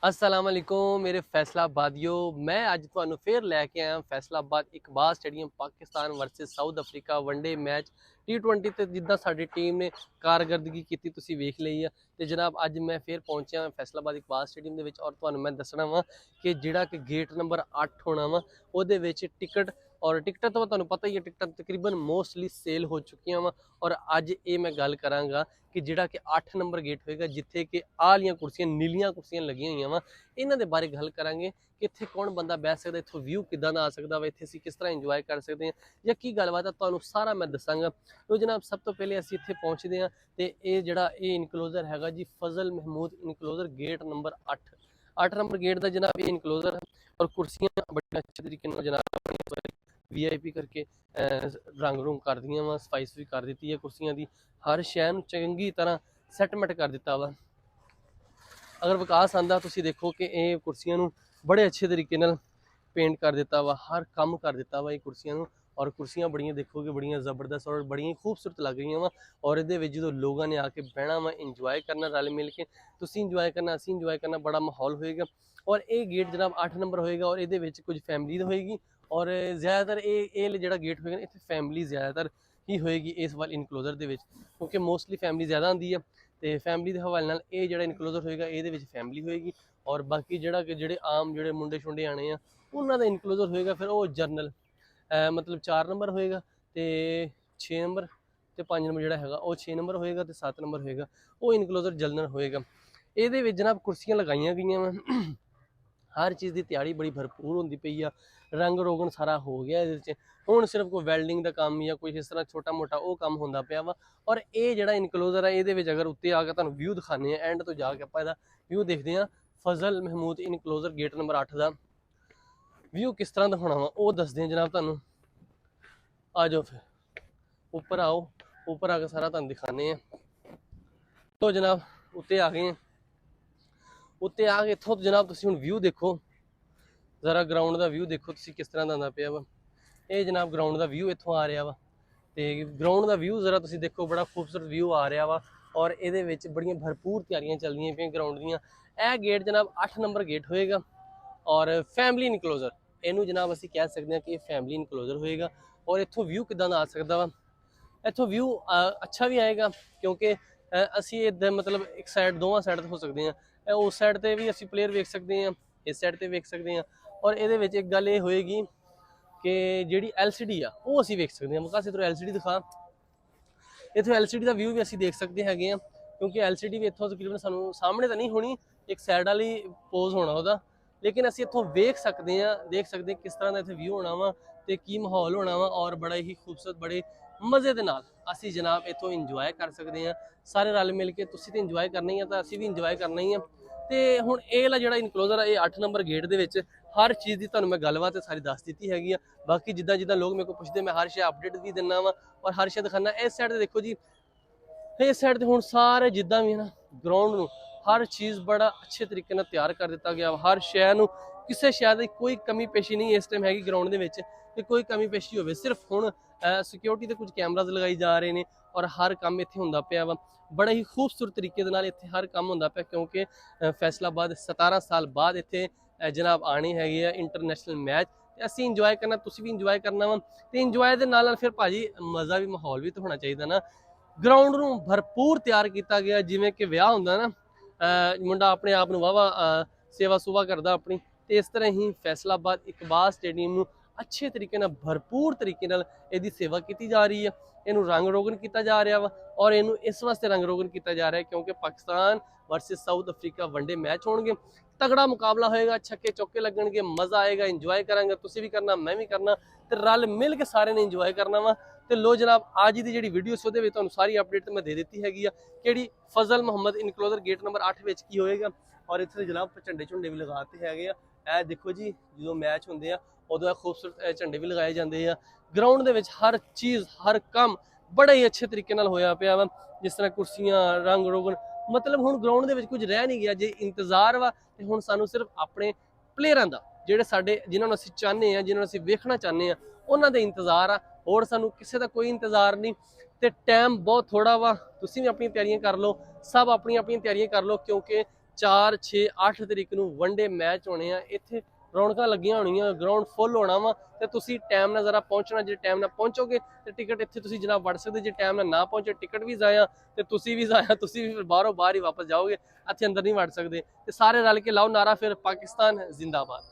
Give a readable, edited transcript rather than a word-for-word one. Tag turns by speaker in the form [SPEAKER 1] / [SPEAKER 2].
[SPEAKER 1] अस्सलाम वालेकुम मेरे फैसलाबादियो। मैं अज तुहानू फिर लैके आया Faisalabad Iqbal stadium Pakistan versus south Africa one day match T20 ਤੇ ਜਿੱਦਾਂ ਸਾਡੀ ਟੀਮ ਨੇ ਕਾਰਗਰਦਗੀ ਕੀਤੀ ਤੁਸੀਂ ਵੇਖ ਲਈ ਆ। ਤੇ ਜਨਾਬ ਅੱਜ ਮੈਂ ਫਿਰ ਪਹੁੰਚਿਆ ਫੈਸਲਾਬਾਦ ਇਕਬਾਲ ਸਟੇਡੀਅਮ ਦੇ ਵਿੱਚ ਔਰ ਤੁਹਾਨੂੰ ਮੈਂ ਦੱਸਣਾ ਵਾ ਕਿ ਜਿਹੜਾ ਕਿ ਗੇਟ ਨੰਬਰ 8 ਹੋਣਾ ਵਾ ਉਹਦੇ ਵਿੱਚ ਟਿਕਟ ਔਰ ਟਿਕਟਾਂ ਤਾਂ ਤੁਹਾਨੂੰ ਪਤਾ ਹੀ ਹੈ, ਟਿਕਟਾਂ ਤਕਰੀਬਨ ਮੋਸਟਲੀ ਸੇਲ ਹੋ ਚੁੱਕੀਆਂ ਵਾ। ਔਰ ਅੱਜ ਇਹ ਮੈਂ ਗੱਲ ਕਰਾਂਗਾ ਕਿ ਜਿਹੜਾ ਕਿ 8 ਨੰਬਰ ਗੇਟ ਹੋਏਗਾ ਜਿੱਥੇ ਕਿ ਆਹ ਲੀਆਂ ਕੁਰਸੀਆਂ ਨੀਲੀਆਂ ਕੁਰਸੀਆਂ ਲੱਗੀਆਂ ਹੋਈਆਂ ਵਾ, ਇਹਨਾਂ ਦੇ ਬਾਰੇ ਗੱਲ ਕਰਾਂਗੇ ਕਿ ਇੱਥੇ ਕੌਣ ਬੰਦਾ ਬਹਿ ਸਕਦਾ, ਇੱਥੋਂ ਵਿਊ ਕਿੱਦਾਂ ਦਾ ਆ ਸਕਦਾ ਵਾ, ਇੱਥੇ ਅਸੀਂ ਕਿਸ ਤਰ੍ਹਾਂ ਇੰਜੋਏ ਕਰ ਸਕਦੇ ਹਾਂ ਜਾਂ ਕੀ ਗੱਲਬਾਤ ਆ, ਤੁਹਾਨੂੰ ਸਾਰਾ ਮੈਂ ਦੱਸਾਂਗਾ। तो जनाब सब तो पहले ਅਸੀਂ ਇੱਥੇ ਪਹੁੰਚਦੇ ਹਾਂ ਤੇ ਇਹ ਜਿਹੜਾ ਇਹ ਇਨਕਲੋਜ਼ਰ ਹੈਗਾ ਜੀ Fazal Mahmood enclosure gate number 8 number gate ਦਾ ਜਨਾਬ ਇਹ ਇਨਕਲੋਜ਼ਰ ਹੈ। और कुर्सियां बड़े अच्छे तरीके ਨਾਲ जनाब VIP करके रंग रूंग कर दियां वा, सफाई भी कर दी है कुर्सियां की, हर शय नूं चंगी तरह सैटमेंट कर दिता वा। अगर विकास आंदा तुसीं देखो कि ये कुर्सियां नूं बड़े अच्छे तरीके नाल पेंट कर दिता वा, हर काम कर दिता वा ये कुर्सियां नूं। और कुर्सियां बड़ियां देखोगे बड़ियां ज़बरदस्त और बड़ियां खूबसूरत लग रही वा। और ये जो लोगों ने आके बहना वा इंजॉय करना रल मिल के, तुसीं इंजॉय करना असीं इंजॉय करना, बड़ा माहौल होएगा। और ये गेट जनाब 8 नंबर होएगा और ये कुछ फैमिली होएगी और ज़्यादातर ये जो गेट होएगा इतने फैमिली ज़्यादातर ही होएगी इस वाल इनकलोजर के, क्योंकि मोस्टली फैमिली ज़्यादा आती है तो फैमिली के हवाले नाल ये जो इनकलोजर होएगा ये फैमिली होएगी। और बाकी जो आम जो मुंडे शुंडे आने उन्होंने का इनकलोजर होएगा फिर वो जरनल मतलब 4 नंबर होएगा तो 6 नंबर तो 5 नंबर जोड़ा है वो 6 नंबर होएगा तो 7 नंबर होएगा वो इनकलोजर जलनर होएगा। ये जनाब कुर्सियां लगाई गई वा, हर चीज़ की तैयारी बड़ी भरपूर होती पई आ, रंग रोगन सारा हो गया ये हुण सिर्फ कोई वैल्डिंग का काम या कोई इस तरह छोटा मोटा वो काम होंदा पिया वा। और ये जो इनकलोजर है ये अगर उत्ते आके तुहानूं व्यू दिखाने एंड तो जाके आपां इहदा व्यू देखते हैं। फजल महमूद इनकलोजर गेट नंबर 8 का व्यू किस तरह दिखाना वा वो दसदे हैं जनाब तुहानूं। आ जाओ फिर ऊपर आओ, ऊपर आके सारा तुहानूं दिखाने हैं। तो जनाब उत्ते आ गए हैं, उत्ते आ गए इत्थों जनाब तुसीं हुण व्यू देखो, जरा ग्राउंड का व्यू देखो तुसीं किस तरह दा आंदा पिया वा। ये जनाब ग्राउंड का व्यू इत्थों आ रहा वा ते ग्राउंड का व्यू जरा तुसीं देखो, बड़ा खूबसूरत व्यू आ रहा वा। और ये बड़ियां भरपूर तैयारियां चल रही पे ग्राउंड दियां। यह गेट जनाब 8 नंबर गेट होएगा और फैमिली इनकलोजर इनू जनाब असीं कह सकते हैं कि फैमिली इनकलोजर होएगा। और इत्थों व्यू किदां दा आ सकदा वा, इत्थों व्यू अच्छा भी आएगा क्योंकि असीं इधर मतलब एक साइड दोवां साइड हो सकते हैं, उस साइड ते भी असीं प्लेयर वेख सकते हैं, इस साइड ते वेख सकते हैं। और ये एक गल ये होएगी कि जिहड़ी LCD आ वो असीं वेख सकते हैं। मकास इधरों LCD दिखा, इत्थों LCD का व्यू भी असीं देख सकते हैं क्योंकि LCD भी इत्थों तकरीबन सानूं सामने तो नहीं होनी, एक साइड वाली पोज होना उहदा, लेकिन असीं इत्थों वेख सकते हैं, देख सकते हैं किस तरह का इत्थे व्यू होना वा ते की माहौल होना वा। और बड़ा ही खूबसूरत बड़े मज़े दे नाल असीं जनाब इत्थों इंजॉय कर सकते हैं सारे रल मिल के। तुसीं ते इंजॉय करना ही है तो असीं भी इंजॉय करना ही है। तो हुण ये वाला जिहड़ा इनकलोजर है ये 8 नंबर गेट दे विच हर चीज़ की तुहानूं मैं गलबात सारी दस दी हैगी। बाकी जिद्दां जिद्दां लोग मेरे को पुछदे मैं हर शे अपडेट भी दिना वा और हर शे दिखाना। इस साइड देखो जी, इस साइड हुण सारे जिद्दां भी है ना ग्राउंड नूं हर चीज़ बड़ा अच्छे तरीके नाल तैयार कर दिता गया। हर शय नूं किसी शय की कोई कमी पेशी नहीं इस टाइम हैगी ग्राउंड दे विच कि कोई कमी पेशी होवे। सिर्फ हुण सिक्योरिटी के कुछ कैमराज लगाई जा रहे हैं और हर काम इत्थे हुंदा पिया वा। बड़ा ही खूबसूरत तरीके दे नाल इत्थे हर काम हुंदा पिया क्योंकि फैसलाबाद 17 साल बाद इत्थे जनाब आने हैगे आ इंटरनेशनल मैच। असीं इंजॉय करना, तुसीं भी इंजॉय करना वा ते इंजॉय दे नाल फिर भाजी मज़ा भी माहौल भी तो होना चाहिए ना। ग्राउंड नूं भरपूर तैयार किया गया जिवें कि विआह हुंदा ना, मुंडा अपने आप नूं वाहवा सेवा सुवा करदा अपनी, ते इस तरह ही फैसलाबाद इकबाल स्टेडियम नूं अच्छे तरीके नाल भरपूर तरीके नाल इहदी सेवा की जा रही है। इनू रंग रोगन किया जा रहा वा और इनू इस वास्ते रंग रोगन किया जा रहा है क्योंकि Pakistan versus south Africa one day match होंगे, तगड़ा मुकाबला होएगा, छक्के चौके लगणगे, मज़ा आएगा, इंजॉय करांगे, तुसीं भी करना मैं भी करना ते रल मिल के सारे ने इंजॉय करना वा। तो लो जनाब आज की जी वीडियो से तुहानूं सारी अपडेट मैं दे दी हैगी कि फजल मुहम्मद इनकलोजर गेट नंबर 8 विच की होएगा। और इत्थे जनाब झंडे झुंडे भी लगाते हैगे आ, देखो जी जो मैच होंदे आ उदों खूबसूरत झंडे भी लगाए जाते हैं। ग्राउंड दे विच हर चीज़ हर काम बड़े ही अच्छे तरीके नाल होया पिया वा, जिस तरह कुर्सियां रंग रोगन मतलब हुण ग्राउंड दे विच कुछ रह नहीं गया। जे इंतजार वा ते हुण सानूं सिर्फ अपने प्लेयरां दा जिहड़े साडे जिन्हां नूं असीं चाहने आ, जिन्हां नूं असीं वेखना चाहने आ, उन्हां दे इंतजार आ, होर सानूं किसी दा कोई इंतजार नहीं। ते टाइम बहुत थोड़ा वा, तुसीं भी अपनी तैयारियां कर लो, सब अपनी अपनी तैयारियां कर लो क्योंकि 4 6 8 ਤਰੀਕ ਨੂੰ ਵਨਡੇ ਮੈਚ ਹੋਣੇ ਆ। ਇੱਥੇ ਰੌਣਕਾਂ ਲੱਗੀਆਂ ਹੋਣੀਆਂ, ਗਰਾਊਂਡ ਫੁੱਲ ਹੋਣਾ ਵਾ ਤੇ ਤੁਸੀਂ ਟਾਈਮ ਨਾਲ ਜ਼ਰਾ ਪਹੁੰਚਣਾ। ਜੇ ਟਾਈਮ ਨਾਲ ਪਹੁੰਚੋਗੇ ਤੇ ਟਿਕਟ ਇੱਥੇ ਤੁਸੀਂ ਜਨਾਬ ਵੜ ਸਕਦੇ। ਜੇ ਟਾਈਮ ਨਾਲ ਨਾ ਪਹੁੰਚੇ ਟਿਕਟ ਵੀ ਜ਼ਾਇਆ ਤੇ ਤੁਸੀਂ ਵੀ ਜ਼ਾਇਆ, ਤੁਸੀਂ ਵੀ ਫਿਰ ਬਾਹਰੋਂ ਬਾਹਰ ਹੀ ਵਾਪਸ ਜਾਓਗੇ, ਇੱਥੇ ਅੰਦਰ ਨਹੀਂ ਵੜ ਸਕਦੇ। ਤੇ ਸਾਰੇ ਰਲ ਕੇ ਲਾਓ ਨਾਰਾ ਫਿਰ ਪਾਕਿਸਤਾਨ ਜ਼ਿੰਦਾਬਾਦ।